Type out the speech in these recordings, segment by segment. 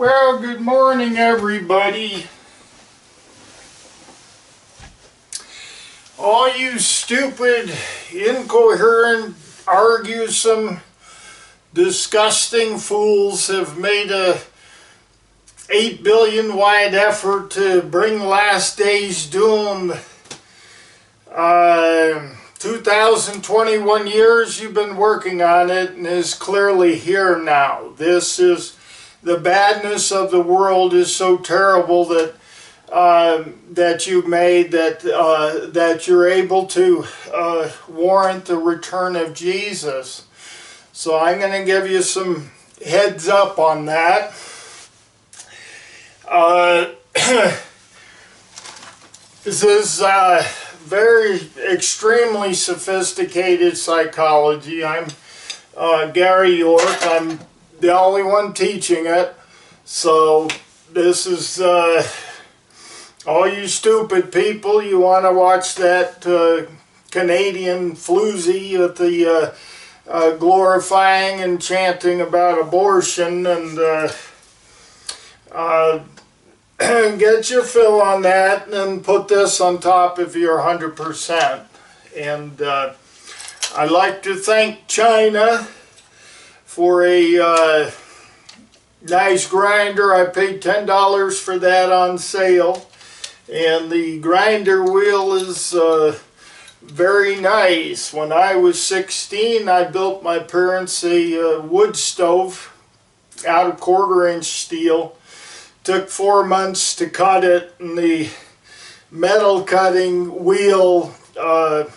Well, good morning, everybody. All you stupid, incoherent, arguesome, disgusting fools have made a 8 billion wide effort to bring last day's doom. 2021 years you've been working on it, and is clearly here now. This is the badness of the world is so terrible that that you've made that you're able to warrant the return of Jesus. So I'm going to give you some heads up on that. This is very extremely sophisticated psychology. I'm Gary York. I'm the only one teaching it. So this is all you stupid people. You want to watch that Canadian floozy with the glorifying and chanting about abortion, and get your fill on that, and put this on top if you're 100%. And I'd like to thank China for a nice grinder. I paid $10 for that on sale, and the grinder wheel is very nice. When I was 16, I built my parents a wood stove out of 1/4-inch steel. Took 4 months to cut it, and the metal cutting wheel, the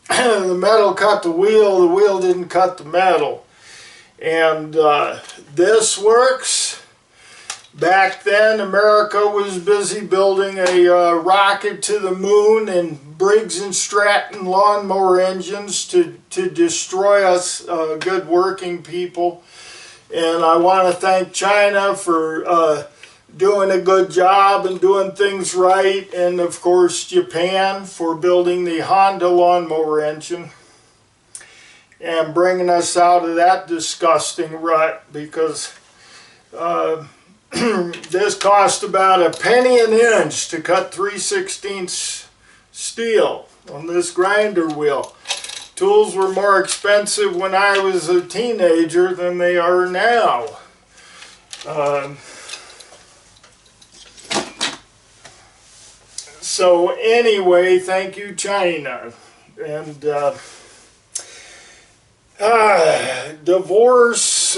metal cut the wheel didn't cut the metal. And this works. Back then, America was busy building a rocket to the moon and Briggs and Stratton lawnmower engines to destroy us good working people. And I want to thank China for doing a good job and doing things right, and of course Japan for building the Honda lawnmower engine and bringing us out of that disgusting rut, because this cost about a penny an inch to cut 3/16 steel on this grinder wheel. Tools were more expensive when I was a teenager than they are now. So anyway, thank you, China. And divorce,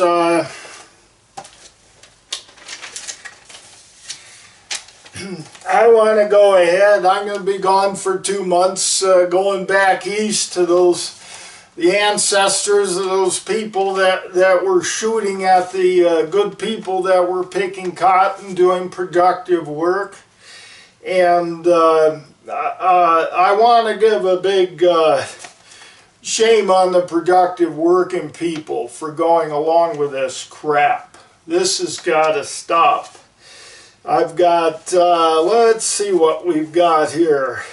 I want to go ahead. I'm going to be gone for 2 months, going back east to the ancestors of those people that were shooting at the good people that were picking cotton, doing productive work. And I want to give a big shame on the productive working people for going along with this crap. This has got to stop. I've got, let's see what we've got here.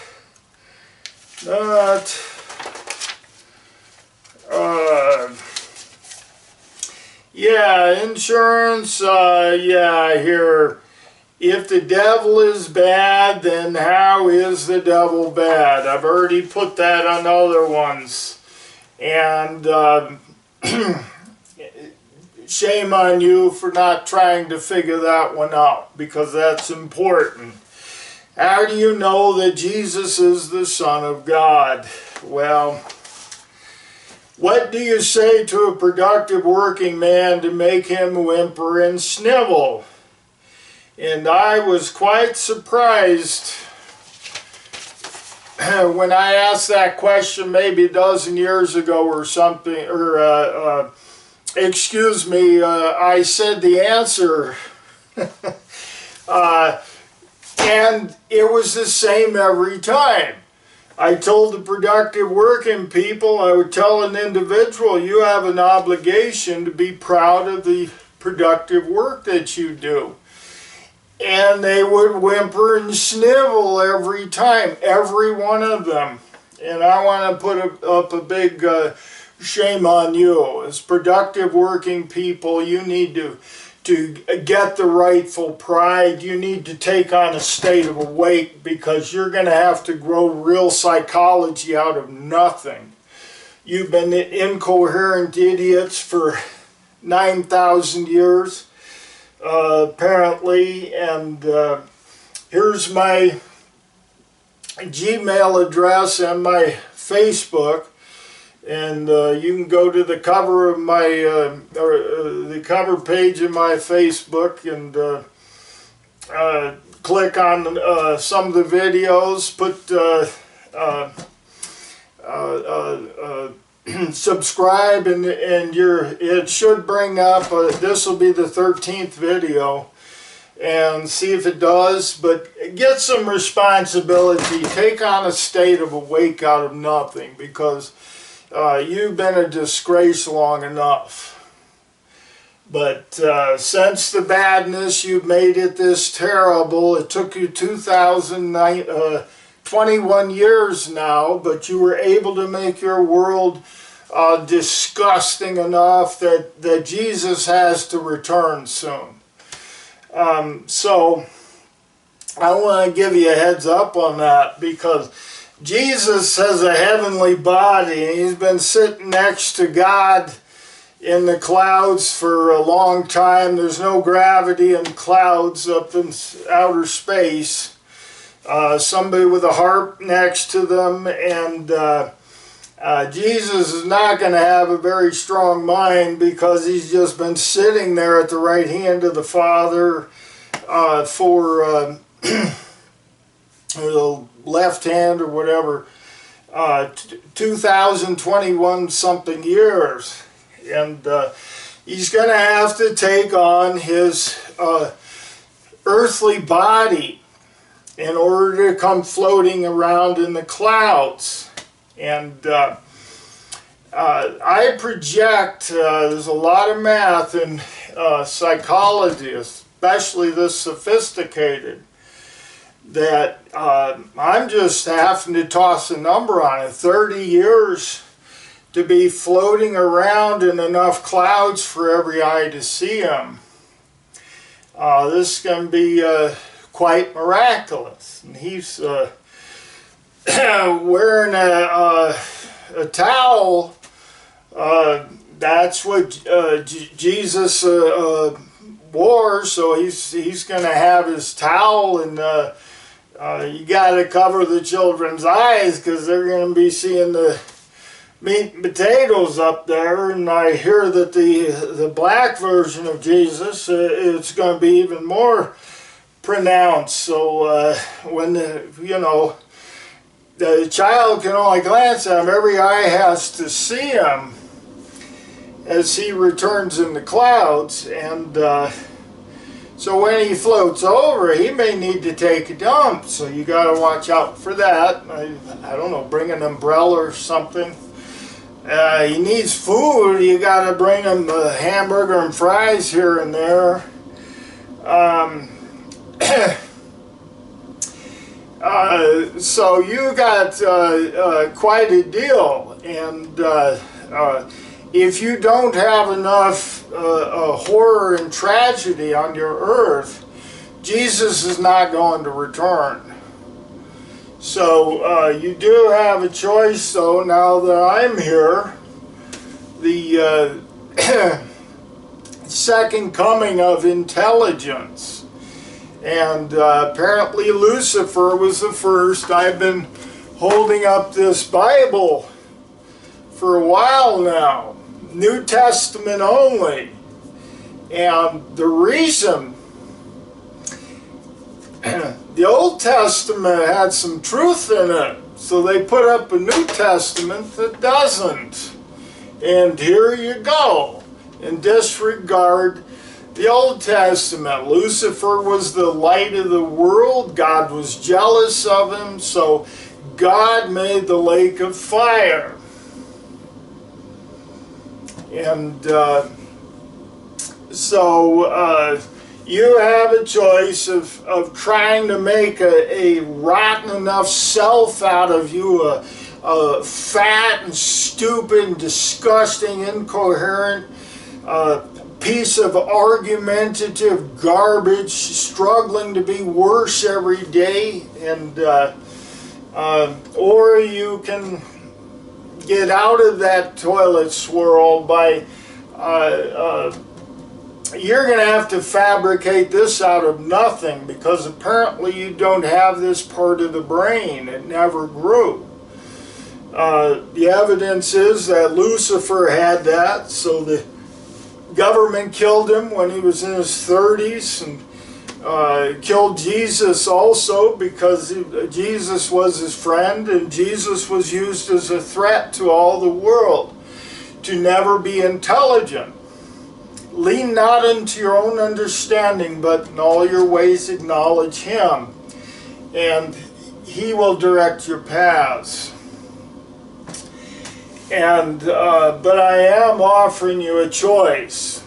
Yeah, insurance, yeah, here. If the devil is bad, then how is the devil bad? I've already put that on other ones. And shame on you for not trying to figure that one out, because that's important. How do you know that Jesus is the Son of God? Well, what do you say to a productive working man to make him whimper and snivel? And I was quite surprised when I asked that question maybe a dozen years ago or something, or excuse me, I said the answer and it was the same every time. I told the productive working people, I would tell an individual, you have an obligation to be proud of the productive work that you do. And they would whimper and snivel every time, every one of them. And I want to put up a big shame on you. As productive working people, you need to to get the rightful pride, you need to take on a state of awake, because you're going to have to grow real psychology out of nothing. You've been incoherent idiots for 9,000 years, apparently, and here's my Gmail address and my Facebook. And you can go to the cover of my, the cover page of my Facebook and click on some of the videos, put subscribe, and it should bring up, this will be the 13th video, and see if it does. But get some responsibility, take on a state of awake out of nothing, because you've been a disgrace long enough. But since the badness, you've made it this terrible. It took you 21 years now, but you were able to make your world disgusting enough that Jesus has to return soon. So I want to give you a heads up on that, because Jesus has a heavenly body, and he's been sitting next to God in the clouds for a long time. There's no gravity in clouds up in outer space. Somebody with a harp next to them, and Jesus is not going to have a very strong mind, because he's just been sitting there at the right hand of the Father for the left hand or whatever, 2021 something years, and he's going to have to take on his earthly body in order to come floating around in the clouds. And I project, there's a lot of math in psychology, especially this sophisticated, that I'm just having to toss a number on it. 30 years to be floating around in enough clouds for every eye to see him. This is going to be quite miraculous. And he's wearing a towel. That's what Jesus wore, so he's going to have his towel, and you got to cover the children's eyes, because they're going to be seeing the meat and potatoes up there. And I hear that the black version of Jesus, it's going to be even more pronounced. So when the child can only glance at him, every eye has to see him as he returns in the clouds. And so when he floats over, he may need to take a dump, so you got to watch out for that. I don't know, bring an umbrella or something. He needs food, you got to bring him a hamburger and fries here and there. So you got quite a deal, and if you don't have enough horror and tragedy on your earth, Jesus is not going to return. So you do have a choice, though, now that I'm here. The second coming of intelligence. And apparently Lucifer was the first. I've been holding up this Bible for a while now, New Testament only. And the reason, the Old Testament had some truth in it, so they put up a New Testament that doesn't. And here you go, and disregard the Old Testament. Lucifer was the light of the world. God was jealous of him, so God made the lake of fire. And so you have a choice of trying to make a rotten enough self out of you, a fat and stupid, disgusting, incoherent piece of argumentative garbage, struggling to be worse every day, and or you can get out of that toilet swirl by you're going to have to fabricate this out of nothing, because apparently you don't have this part of the brain. It never grew. The evidence is that Lucifer had that, so the government killed him when he was in his 30s, and killed Jesus also, because Jesus was his friend, and Jesus was used as a threat to all the world to never be intelligent. Lean not into your own understanding, but in all your ways acknowledge him, and he will direct your paths. And but I am offering you a choice,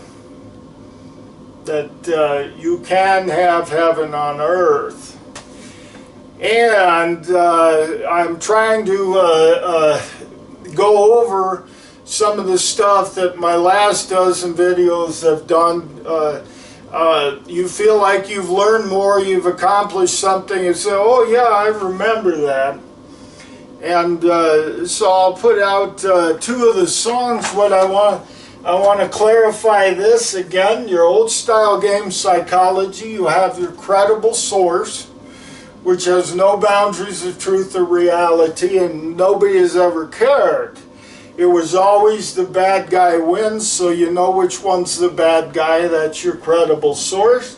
that you can have heaven on earth. And I'm trying to go over some of the stuff that my last dozen videos have done. You feel like you've learned more, you've accomplished something, and say, oh yeah, I remember that. And so I'll put out two of the songs. What I want to clarify this again. Your old style game psychology, you have your credible source, which has no boundaries of truth or reality, and nobody has ever cared. It was always the bad guy wins, so you know which one's the bad guy. That's your credible source.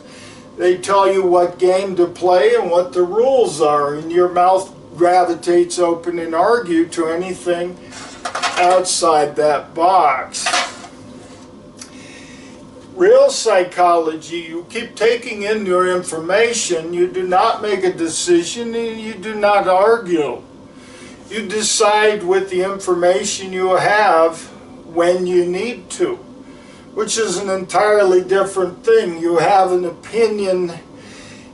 They tell you what game to play and what the rules are, and your mouth gravitates open and argue to anything outside that box. Real psychology, you keep taking in your information, you do not make a decision, and you do not argue. You decide with the information you have when you need to, which is an entirely different thing. You have an opinion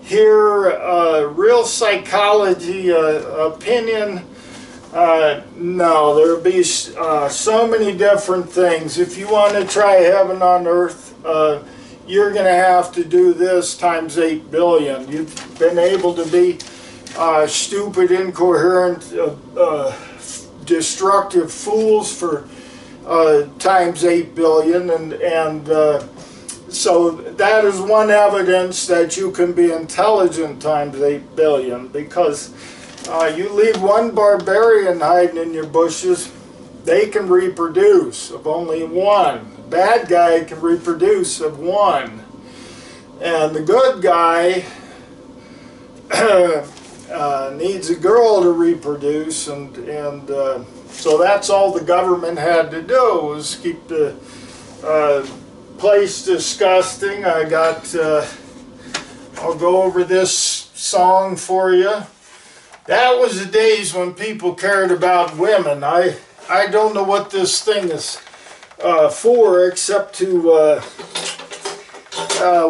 here, real psychology opinion, no, there'll be so many different things. If you want to try heaven on earth, you're going to have to do this times 8 billion. You've been able to be stupid, incoherent, destructive fools for times 8 billion, and so that is one evidence that you can be intelligent times 8 billion, because you leave one barbarian hiding in your bushes, they can reproduce of only one. The bad guy can reproduce of one. And the good guy needs a girl to reproduce, and so that's all the government had to do, was keep the place disgusting. I got, I'll go over this song for you. That was the days when people cared about women. I don't know what this thing is for, except to,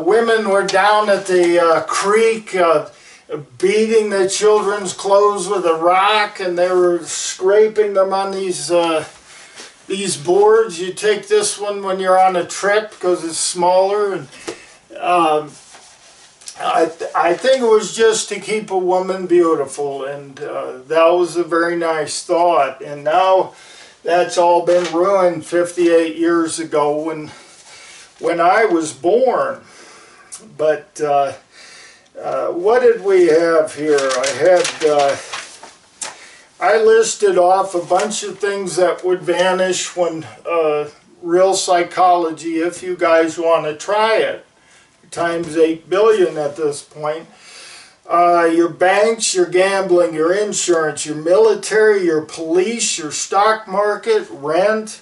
women were down at the creek beating the children's clothes with a rock, and they were scraping them on these boards. You take this one when you're on a trip because it's smaller, and I think it was just to keep a woman beautiful, and that was a very nice thought. And now that's all been ruined 58 years ago when I was born. But what did we have here? I listed off a bunch of things that would vanish when real psychology, if you guys want to try it, times 8 billion at this point. Your banks, your gambling, your insurance, your military, your police, your stock market, rent,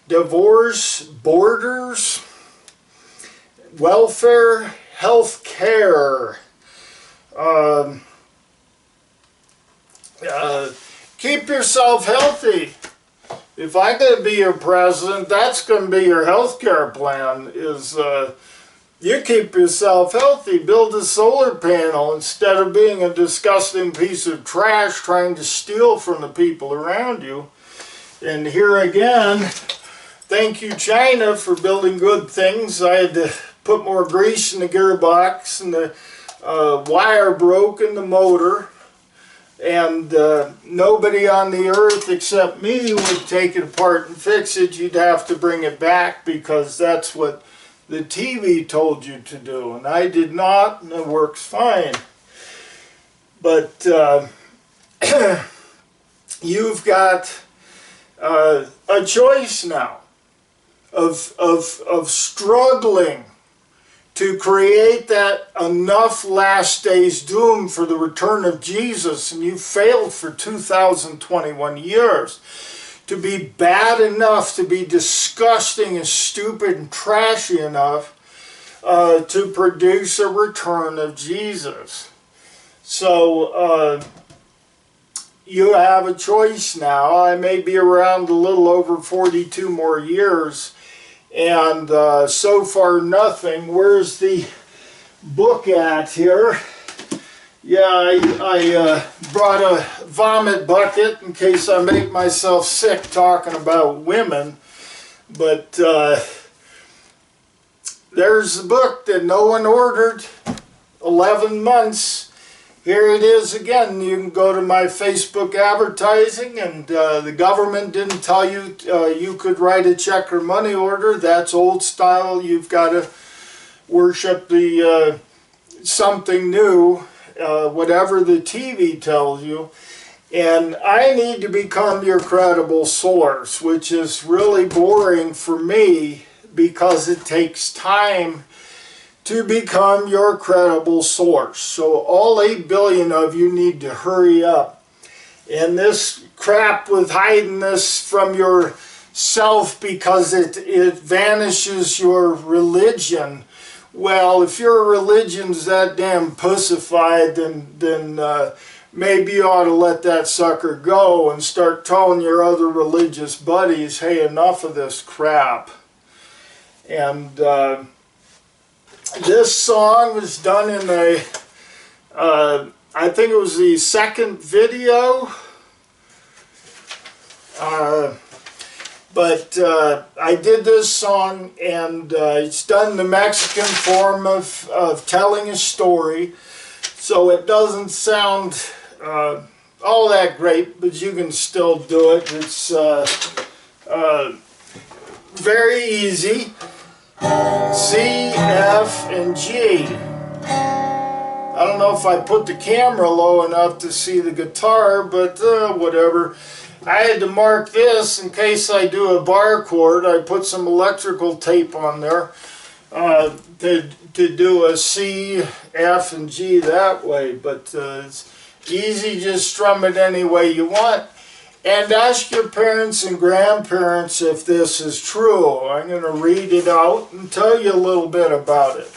divorce, borders, welfare, health care. Keep yourself healthy. If I'm going to be your president, that's going to be your health care plan, is you keep yourself healthy. Build a solar panel instead of being a disgusting piece of trash trying to steal from the people around you. And here again, thank you, China, for building good things. I had to put more grease in the gearbox, and the wire broke in the motor. And nobody on the earth except me would take it apart and fix it. You'd have to bring it back because that's what the TV told you to do. And I did not, and it works fine. But you've got a choice now of struggling to create that enough last days doom for the return of Jesus, and you failed for 2021 years. To be bad enough, to be disgusting and stupid and trashy enough to produce a return of Jesus. So you have a choice now. I may be around a little over 42 more years, and so far nothing. Where's the book at here? Yeah, I brought a vomit bucket in case I make myself sick talking about women. But there's the book that no one ordered. 11 months. Here it is again. You can go to my Facebook advertising, and the government didn't tell you you could write a check or money order. That's old style. You've got to worship the something new, whatever the TV tells you. And I need to become your credible source, which is really boring for me because it takes time to become your credible source. So all 8 billion of you need to hurry up. And this crap with hiding this from yourself because it vanishes your religion. Well, if your religion's that damn pussified, then maybe you ought to let that sucker go and start telling your other religious buddies, hey, enough of this crap. And this song was done in I think it was the second video. But I did this song, and it's done in the Mexican form of telling a story. So it doesn't sound all that great, but you can still do it. It's very easy. C, F, and G. I don't know if I put the camera low enough to see the guitar, but whatever. I had to mark this in case I do a bar chord. I put some electrical tape on there to do a C, F, and G that way. But it's easy, just strum it any way you want. And ask your parents and grandparents if this is true. I'm going to read it out and tell you a little bit about it.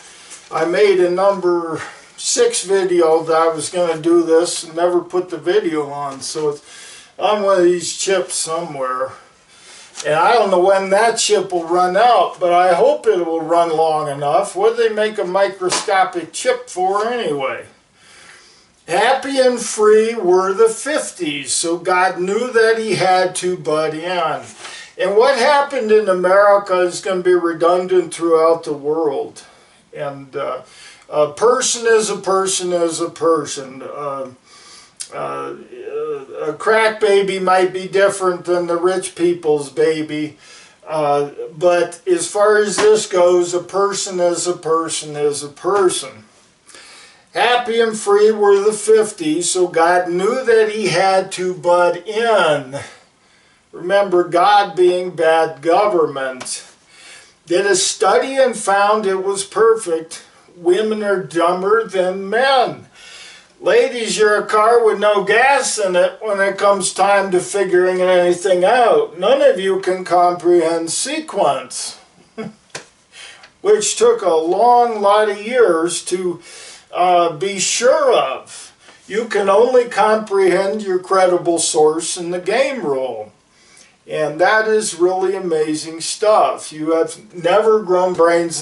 I made a number 6 video that I was going to do this and never put the video on. So it's on one of these chips somewhere. And I don't know when that chip will run out, but I hope it will run long enough. What do they make a microscopic chip for anyway? Happy and free were the 50s, so God knew that he had to butt in. And what happened in America is going to be redundant throughout the world. And a person is a person is a person. A crack baby might be different than the rich people's baby. But as far as this goes, a person is a person is a person. Happy and free were the 50s, so God knew that he had to butt in. Remember, God being bad government. Did a study and found it was perfect. Women are dumber than men. Ladies, you're a car with no gas in it when it comes time to figuring anything out. None of you can comprehend sequence, which took a long lot of years to be sure of. You can only comprehend your credible source in the game rule. And that is really amazing stuff. You have never grown brains